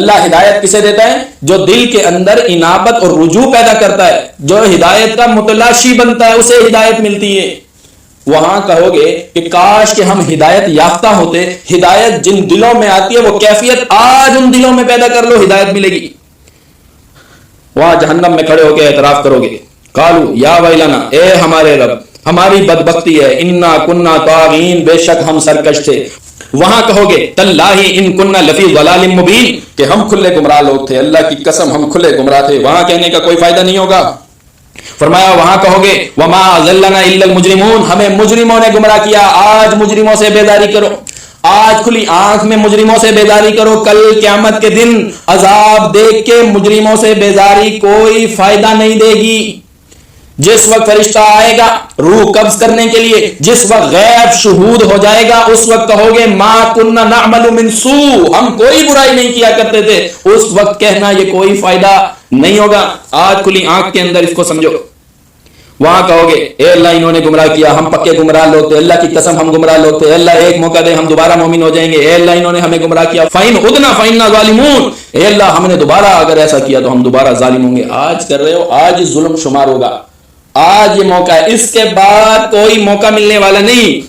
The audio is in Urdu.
اللہ ہدایت کسے دیتا ہے؟ جو دل کے اندر انابت اور رجوع پیدا کرتا ہے، جو ہدایت کا متلاشی بنتا ہے، اسے ہدایت ملتی ہے۔ وہاں کہو گے کہ کاش کہ ہم ہدایت یافتہ ہوتے، ہدایت جن دلوں میں آتی ہے وہ کیفیت آج ان دلوں میں پیدا کر لو، ہدایت ملے گی۔ وہاں جہنم میں کھڑے ہو کے اعتراف کرو گے، قالوا یا ویلنا، اے ہمارے رب ہماری بدبختی ہے، انا کننا طاغین، بے شک ہم سرکش تھے۔ وہاں کہو گے تاللہ ان کننا لفی ضلال مبین، کہ ہم کھلے گمراہ لوگ تھے، اللہ کی قسم ہم کھلے گمراہ تھے۔ وہاں کہنے کا کوئی فائدہ نہیں ہوگا۔ فرمایا وہاں کہو گے وما اضلنا الا المجرمون، ہمیں مجرموں نے گمراہ کیا۔ آج مجرموں سے بیداری کرو، آج کھلی آنکھ میں مجرموں سے بیداری کرو، کل قیامت کے دن عذاب دیکھ کے مجرموں سے بیداری کوئی فائدہ نہیں دے گی۔ جس وقت فرشتہ آئے گا روح قبض کرنے کے لیے، جس وقت غیب شہود ہو جائے گا، اس وقت کہو گے ما کننا نعمل من سوء، ہم کوئی برائی نہیں کیا کرتے تھے، اس وقت کہنا یہ کوئی فائدہ نہیں ہوگا۔ آج کھلی آنکھ کے اندر اس کو سمجھو۔ وہاں کہو گے اے اللہ انہوں نے گمراہ کیا، ہم پکے گمراہ لوگ تھے، اللہ کی قسم ہم گمراہ لوگ تھے، اللہ ایک موقع دے ہم دوبارہ مومن ہو جائیں گے۔ اے اللہ انہوں نے ہمیں گمراہ کیا، فَإِنْ عُدْنَا فَإِنَّا ظَالِمُونَ، اے اللہ ہم نے دوبارہ اگر ایسا کیا تو ہم دوبارہ ظالم ہوں گے۔ آج کر رہے ہو، آج ظلم شمار ہوگا، آج یہ موقع ہے، اس کے بعد کوئی موقع ملنے والا نہیں۔